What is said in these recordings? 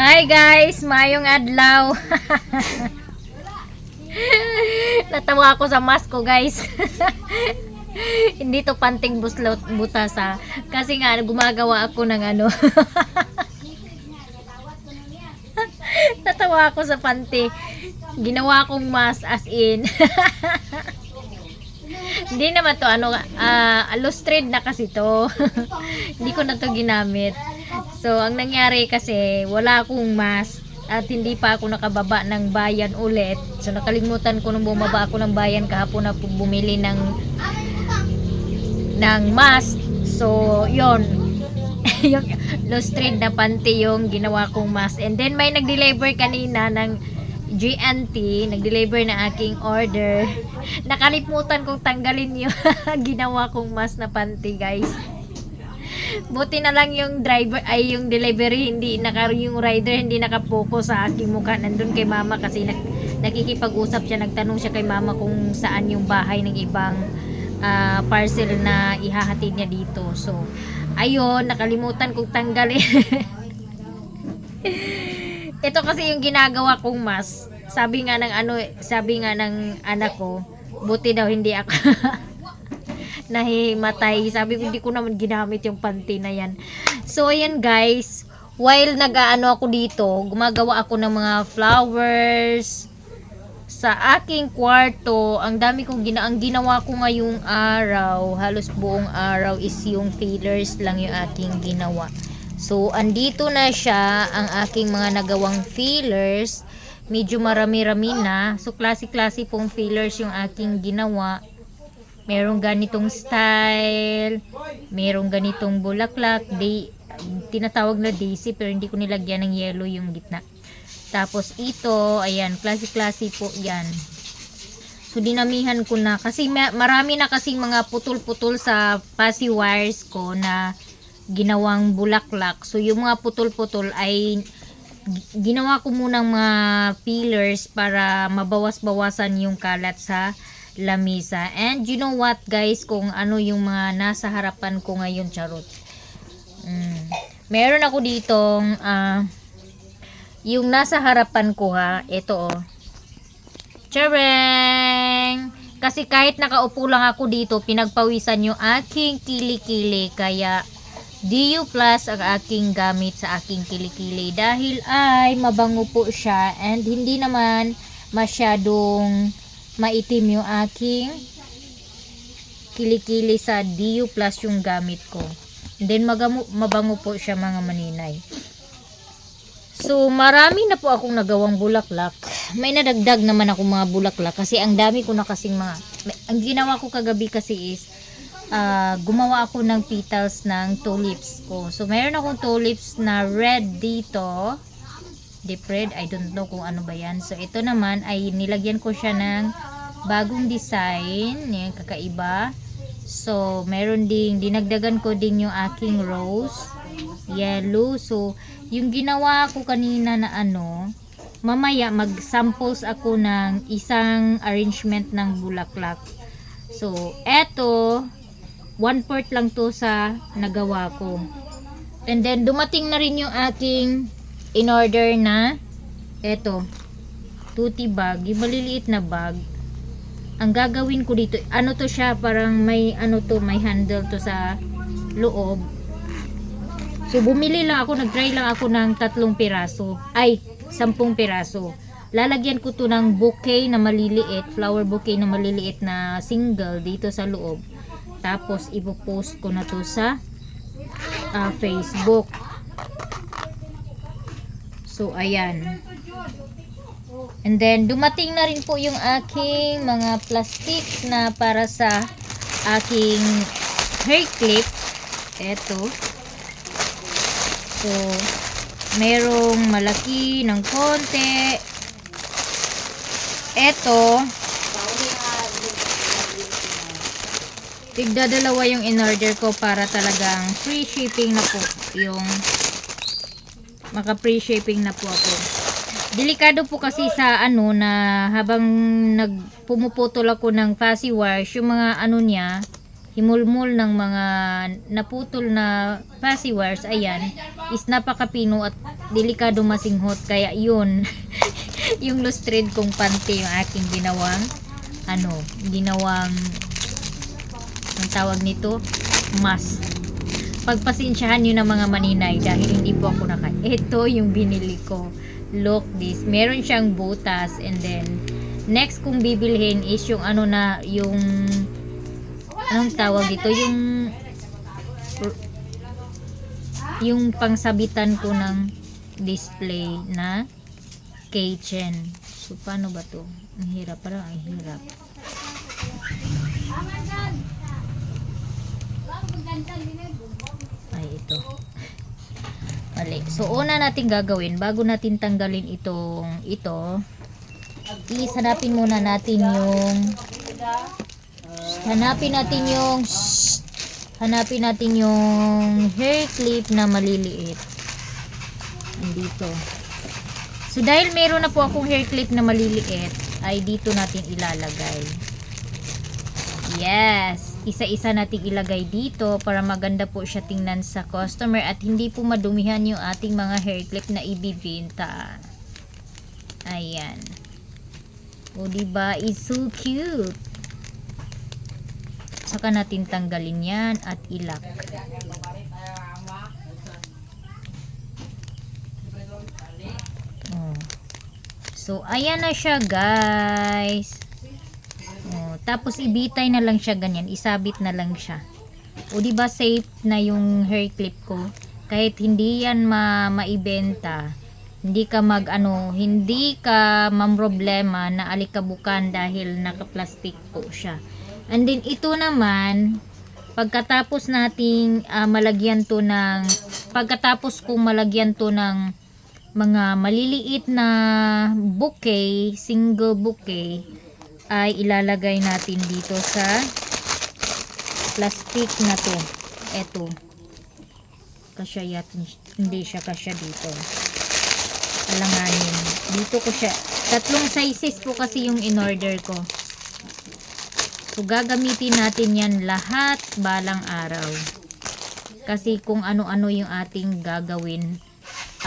Hi guys, mayong adlaw. Natawa ako sa mask ko guys. Hindi to panting buslot butas ha. Kasi nga gumagawa ako ng ano. Natawa ako sa panty. Ginawa kong mask as in. Hindi naman to ano, illustrated na kasi to. Hindi ko na to ginamit. So, ang nangyari kasi, wala akong mask at hindi pa ako nakababa ng bayan ulit. So, nakalimutan ko nung bumaba ako ng bayan kahapon na bumili ng mask. So, yon yung illustrated na panty yung ginawa kong mask. And then, may nag-deliver kanina ng GNT, nag-deliver na aking order. Nakalimutan kong tanggalin yung ginawa kong mask na panty, guys. Buti na lang yung driver ay yung delivery hindi yung rider hindi nakapokus sa aking mukha. Nandun kay mama kasi nakikipag-usap siya, nagtanong siya kay mama kung saan yung bahay ng ibang parcel na ihahatid niya dito. So ayun, nakalimutan kong tanggalin. Ito kasi yung ginagawa kong mask. Sabi nga ng anak ko, buti daw hindi ako nahimatay. Sabi ko, hindi ko naman ginamit yung panty na yan. So, ayan guys. While nag-aano ako dito, gumagawa ako ng mga flowers sa aking kwarto. Ang dami kong ginawa ko ngayong araw, halos buong araw is yung fillers lang yung aking ginawa. So, andito na siya, ang aking mga nagawang fillers. Medyo marami-rami na. So, klase-klase pong fillers yung aking ginawa. Merong ganitong style, merong ganitong bulaklak, tinatawag na daisy pero hindi ko nilagyan ng yellow yung gitna. Tapos ito, ayan, klase-klase po yan. So dinamihan ko na kasi marami na kasing mga putol-putol sa passy wires ko na ginawang bulaklak. So yung mga putol-putol ay ginawa ko munang mga fillers para mabawas-bawasan yung kalat sa lamisa. And you know what guys, kung ano yung mga nasa harapan ko ngayon, charot. Meron ako ditong yung nasa harapan ko ha, ito oh. Chareng! Kasi kahit nakaupo lang ako dito, pinagpawisan yung aking kilikili, kaya DU Plus ang aking gamit sa aking kilikili dahil ay mabango po siya and hindi naman masyadong maitim yung aking kilikili sa DU Plus yung gamit ko. And then mabango po siya mga maninay. So marami na po akong nagawang bulaklak. May nadagdag naman ako mga bulaklak kasi ang dami ko na kasing ang ginawa ko kagabi kasi is gumawa ako ng petals ng tulips ko. So mayroon akong tulips na red dito, deep red, I don't know kung ano ba yan. So ito naman ay nilagyan ko siya ng bagong design, yan, kakaiba. So meron ding dinagdagan ko din yung aking rose yellow. So yung ginawa ko kanina na ano, mamaya mag-samples ako ng isang arrangement ng bulaklak. So eto 1/4 lang to sa nagawa ko. And then dumating na rin yung aking in order na eto tuti bag, yung maliliit na bag. Ang gagawin ko dito, ano to siya, parang may ano to, may handle to sa loob. So bumili lang ako, nag-try lang ako ng 3 piraso, ay 10 piraso. Lalagyan ko to ng bouquet na maliliit, flower bouquet na maliliit na single dito sa loob. Tapos ipopost ko na to sa Facebook. So ayan. And then dumating na rin po yung aking mga plastic na para sa aking hair clip. Eto. So merong malaki ng konti. Eto. Tigdadalawa yung in-order ko para talagang free shipping na po yung maka-free shipping na po ako. Delikado po kasi sa ano na habang pumuputol ako ng passy wires, yung mga ano niya, himulmul ng mga naputol na fussy wires, ayan, is napakapino at delikado masinghot. Kaya yun, yung loose thread kong panty yung aking ginawang, ang tawag nito, mask. Pagpasensyahan nyo ng mga maninay dahil hindi po ako ito yung binili ko. Look this, meron siyang butas, and then next kong bibilhin is yung yung anong tawag dito, yung pangsabitan ko ng display na keychain. So paano ba to? Ang hirap, parang ang hirap. Ay, ito. Mali. So, una natin gagawin, bago natin tanggalin ito, hanapin muna natin yung hair clip na maliliit. Andito. So, dahil meron na po akong hair clip na maliliit, ay dito natin ilalagay. Yes, isa-isa nating ilagay dito para maganda po siya tingnan sa customer at hindi po madumihan yung ating mga hair clip na ibibenta. Ayan. O diba, it's so cute. Saka natin tanggalin yan at ilak. So, ayan na siya, guys. Tapos ibitay na lang siya ganyan, isabit na lang siya. O di ba safe na yung hair clip ko? Kahit hindi yan maibenta, hindi ka hindi ka mamroblema na alikabukan dahil naka-plastic po siya. And then ito naman, pagkatapos kong malagyan to ng mga maliliit na bouquet, single bouquet, ay ilalagay natin dito sa plastic na to. Eto. Kasya hindi siya kasya dito. Alanganin. Dito ko siya. 3 sizes po kasi yung in-order ko. So, gagamitin natin yan lahat balang araw. Kasi kung ano-ano yung ating gagawin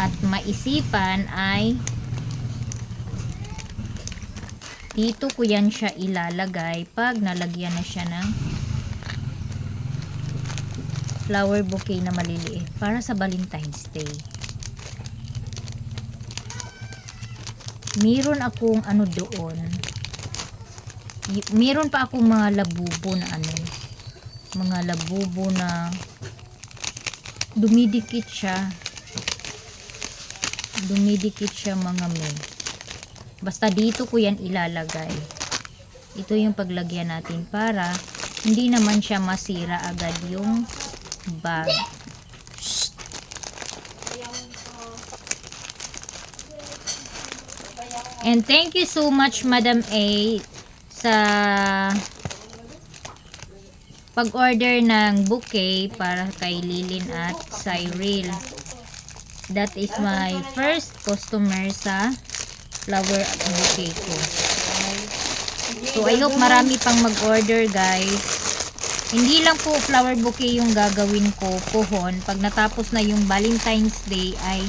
at maisipan ay dito ko yan siya ilalagay pag nalagyan na siya ng flower bouquet na maliliit para sa Valentine's Day. Meron akong doon. Meron pa akong mga labubo na dumidikit siya mga men. Basta dito ko yan ilalagay. Ito yung paglagyan natin para hindi naman siya masira agad yung bag. And thank you so much, Madam A, sa pag-order ng bouquet para kay Lilin at Cyril. That is my first customer sa flower bouquet ko. So, I hope marami pang mag-order, guys. Hindi lang po flower bouquet yung gagawin ko, pohon. Pag natapos na yung Valentine's Day, ay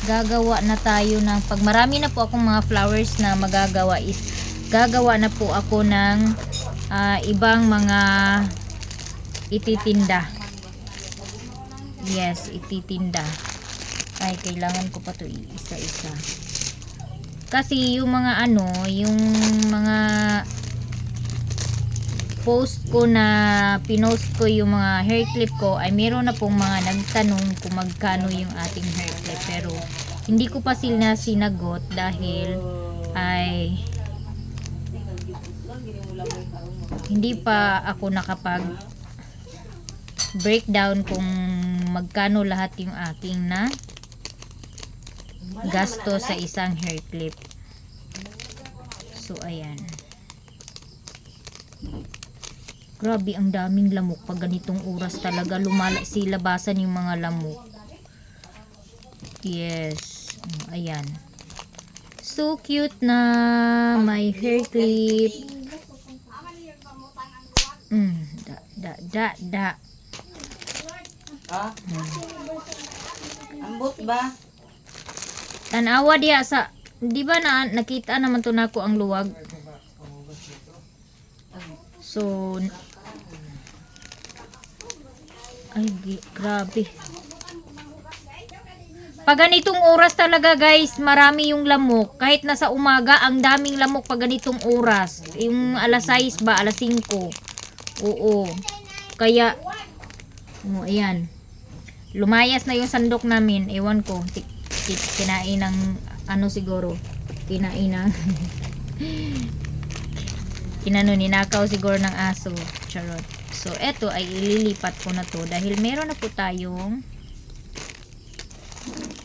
gagawa na tayo ng, pag marami na po akong mga flowers na magagawa, is gagawa na po ako ng ibang mga ititinda. Yes, ititinda. Ay, kailangan ko pa to isa-isa. Kasi yung mga yung mga post ko na pinost ko yung mga hair clip ko, ay meron na pong mga nagtanong kung magkano yung ating hair clip, pero hindi ko pa sila sinagot dahil ay hindi pa ako nakapag breakdown kung magkano lahat yung aking na gasto sa isang hair clip. So ayan, grabe ang daming lamok. Pag ganitong oras talaga labasan yung mga lamok. Yes, ayan, so cute na my hair clip. Da. Ah, ambot ba? Tanawa diya sa, di ba na nakita naman to nako ang luwag. So, ay, grabe. Pag ganitong oras talaga guys, marami yung lamok. Kahit nasa umaga, ang daming lamok pag ganitong oras. Yung alas 6 ba, alas 5. Oo. Kaya, ayan. Lumayas na yung sandok namin. Ewan ko, kinain ng, ano siguro, kinain ng, ninakaw siguro ng aso. Charot. So, eto ay ililipat ko na to dahil meron na po tayong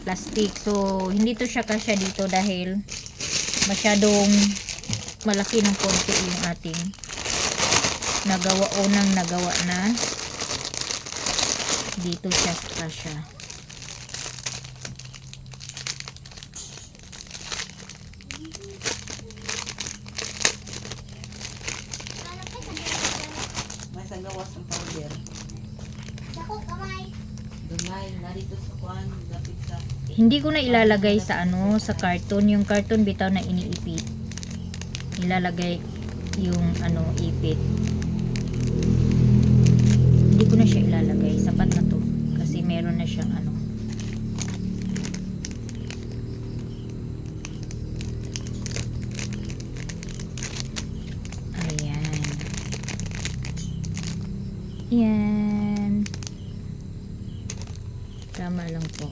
plastic. So, hindi to siya kasya dito dahil masyadong malaki ng konti yung ating nagawa na dito siya kasya. May sagawas ng powder. Dumay, narito sa kuan, lapit sa... Hindi ko na ilalagay sa ano, sa karton. Yung karton bitaw na iniipit. Ilalagay yung ano, ipit. Hindi ko na siya ilalagay. Sapat na to. Kasi meron na siyang ano. Ayan. Ayan. Tama lang po.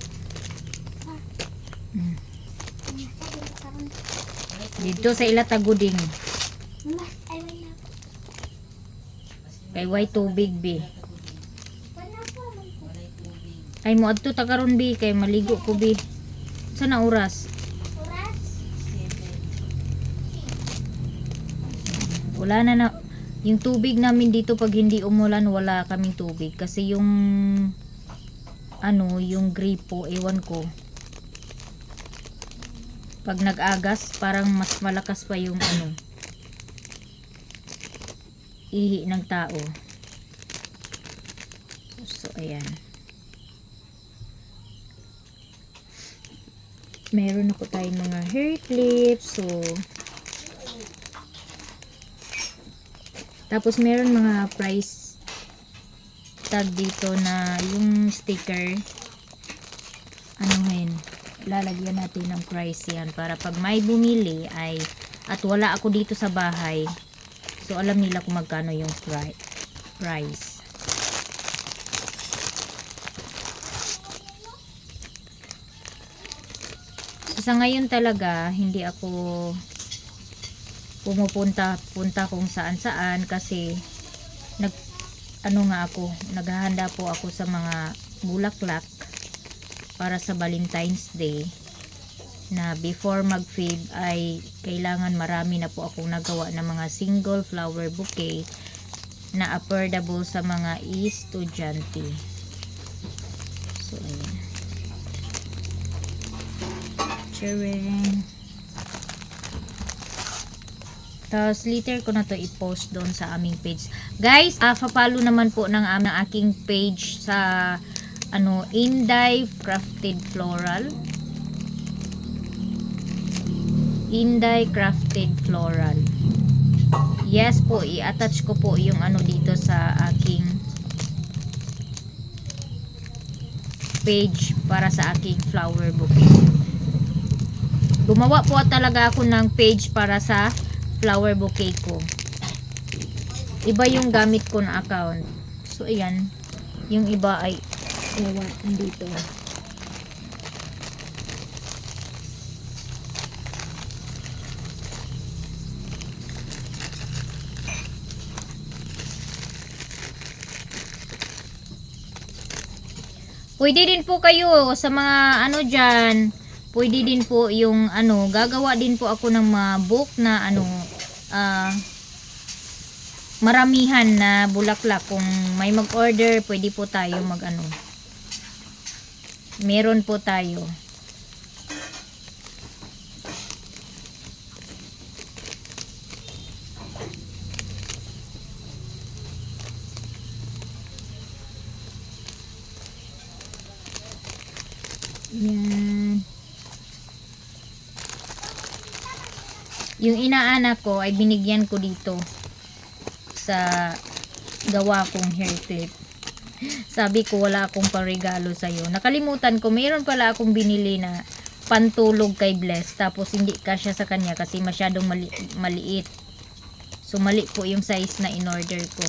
Dito sa ilataguding. Kay way tubig bi. Ay mo adto ta karon bi kay maligo ko bi. Sa na oras? Wala na yung tubig namin dito pag hindi umulan wala kaming tubig kasi yung ano yung gripo ewan ko. Pag nag-agas, parang mas malakas pa yung ano, ihi ng tao. So, ayan. Meron ako tayong mga hair clips. So, tapos meron mga price tag dito na yung sticker. Anuhin. Lalagyan natin ng price yan para pag may bumili ay at wala ako dito sa bahay so alam nila kung magkano yung price. So, sa ngayon talaga hindi ako punta kung saan kasi naghahanda po ako sa mga bulaklak para sa Valentine's Day na before mag-fade ay kailangan marami na po akong nagawa ng mga single flower bouquet na affordable sa mga estudyante. So ayan. Cheering. Tapos later ko na to i-post doon sa aming page. Guys, follow naman po ng aking page sa ano, Inday Crafted Floral. Inday Crafted Floral. Yes po, i-attach ko po yung ano dito sa aking page para sa aking flower bouquet. Gumawa po talaga ako ng page para sa flower bouquet ko. Iba yung gamit ko na account. So ayan, yung iba ay ewan, andito. Pwede din po kayo sa mga ano dyan, pwede din po yung ano, gagawa din po ako ng mga book na ano, maramihan na bulaklak. Kung may mag-order, pwede po tayo mag ano. Meron po tayo. Yung inaanak ko ay binigyan ko dito sa gawa kong hair clip. Sabi ko wala akong pangregalo sa'yo. Nakalimutan ko, mayroon pala akong binili na pantulog kay Bless. Tapos hindi kasya sa kanya kasi masyadong maliit. So mali po yung size na in-order ko.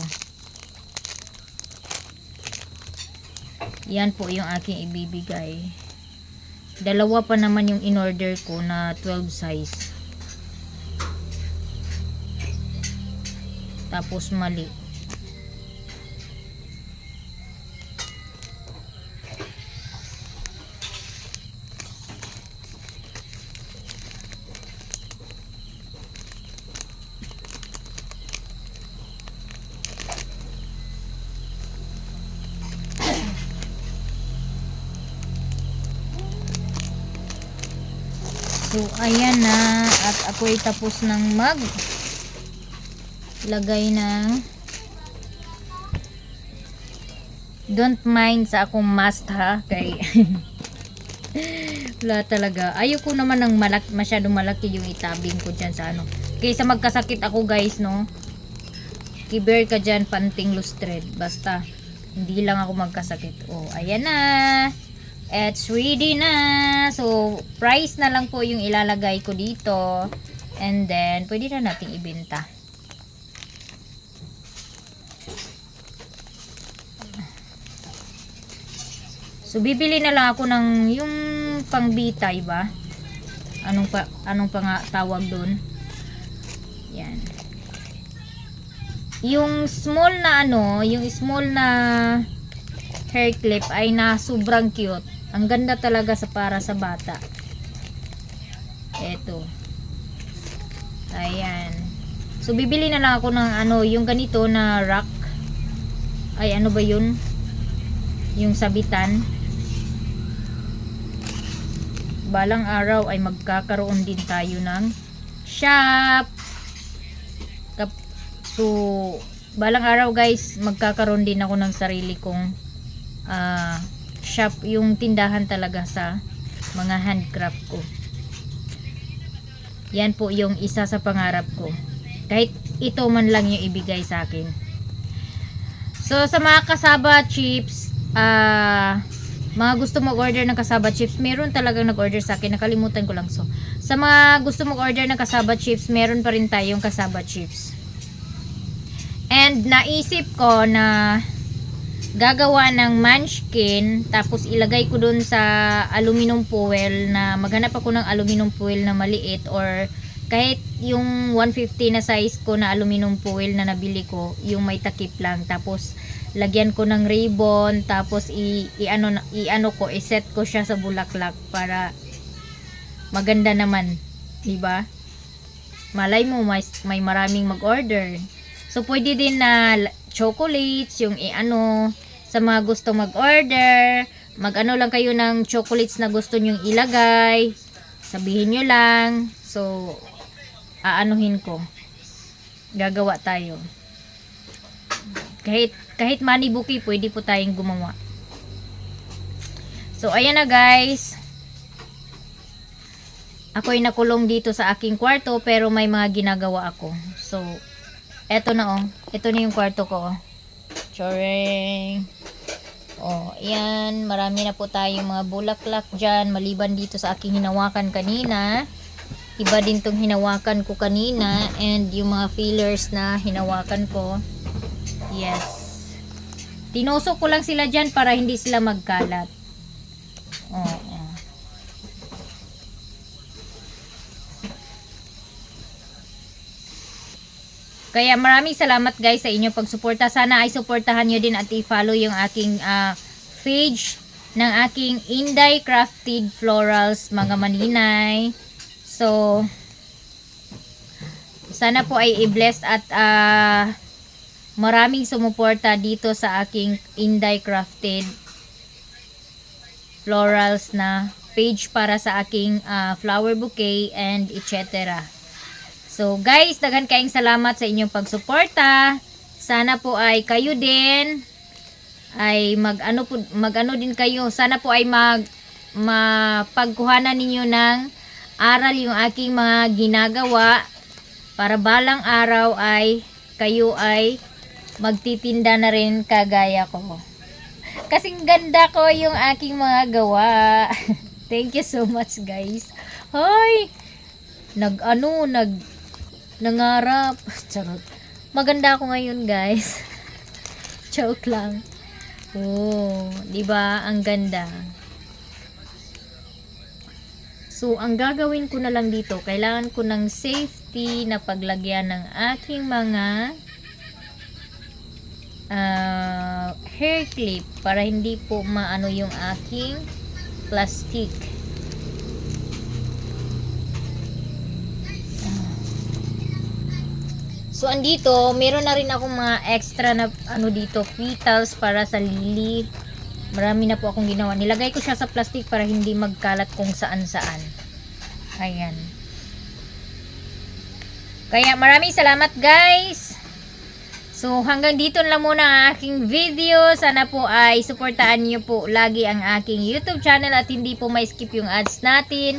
Yan po yung aking ibibigay. Dalawa pa naman yung in-order ko na 12 size. Tapos mali. So, ayan na. At ako'y tapos ng lagay ng don't mind sa akong mask ha. Kay wala talaga. Ayoko naman ng masyadong malaki yung itabing ko dyan sa ano. Kaysa magkasakit ako guys, no? Kiber ka dyan, panting lustred. Basta, hindi lang ako magkasakit. Oh, ayan na. It's ready na. So, price na lang po yung ilalagay ko dito. And then, pwede na nating ibenta. So, bibili na lang ako ng yung pangbitay ba? Anong pa nga tawag doon? Yan. Yung small na yung small na hair clip ay na sobrang cute. Ang ganda talaga para sa bata. Eto. Ayan. So, bibili na lang ako ng yung ganito na rack. Ay, ano ba yun? Yung sabitan. Balang araw ay magkakaroon din tayo ng shop. So, balang araw guys, magkakaroon din ako ng sarili kong shop, yung tindahan talaga sa mga handcraft ko. Yan po yung isa sa pangarap ko. Kahit ito man lang yung ibigay sa akin. So, sa mga kasaba chips, mga gusto mag-order ng kasaba chips, meron talagang nag-order sa akin. Nakalimutan ko lang. So, sa mga gusto mag-order ng kasaba chips, meron pa rin tayong kasaba chips. And naisip ko na gagawa ng munchkin, tapos ilagay ko dun sa aluminum foil, na maghanap ako ng aluminum foil na maliit, or kahit yung 150 na size ko na aluminum foil na nabili ko, yung may takip lang, tapos lagyan ko ng ribbon, tapos iset ko siya sa bulaklak para maganda naman, di ba? Malay mo may maraming mag-order. So pwede din na chocolates, yung sa mga gusto mag-order, lang kayo ng chocolates na gusto nyong ilagay, sabihin nyo lang. So, aanuhin ko. Gagawa tayo. Kahit money bouquet, pwede po tayong gumawa. So, ayan na guys. Ako'y nakulong dito sa aking kwarto, pero may mga ginagawa ako. So, eto na Ito na yung kwarto ko. Choring. Ayan. Marami na po tayong mga bulaklak dyan. Maliban dito sa aking hinawakan kanina. Iba din tong hinawakan ko kanina. And yung mga fillers na hinawakan ko. Yes. Tinusok ko lang sila dyan para hindi sila magkalat. Kaya maraming salamat guys sa inyong pagsuporta. Sana ay suportahan nyo din at i-follow yung aking page ng aking Inday Crafted Florals, mga maninay. So, sana po ay i-bless at maraming sumuporta dito sa aking Inday Crafted Florals na page para sa aking flower bouquet and etc. So guys, daghan kayong salamat sa inyong pagsuporta. Sana po ay kayo din ay mag-ano din kayo. Sana po ay mapagkuhanan ninyo ng aral yung aking mga ginagawa Para balang araw ay kayo ay magtitinda na rin kagaya ko. Kasing ganda ko yung aking mga gawa. Thank you so much, guys. Hoy! Nangarap. Charot. Maganda ako ngayon, guys. Joke lang. Oh, 'di ba? Ang ganda. So, ang gagawin ko na lang dito, kailangan ko ng safety na paglagyan ng aking mga hair clip para hindi po maano yung aking plastic. So, andito, meron na rin akong mga extra na ano dito, petals para sa lily. Marami na po akong ginawa. Nilagay ko siya sa plastic para hindi magkalat kung saan-saan. Ayan. Kaya maraming salamat, guys. So, hanggang dito lang muna ang aking video. Sana po ay suportaan niyo po lagi ang aking YouTube channel at hindi po ma-skip yung ads natin.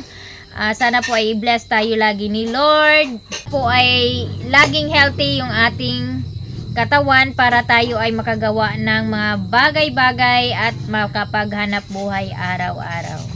Sana po ay bless tayo lagi ni Lord. Po ay laging healthy yung ating katawan para tayo ay makagawa ng mga bagay-bagay at makapaghanap buhay araw-araw.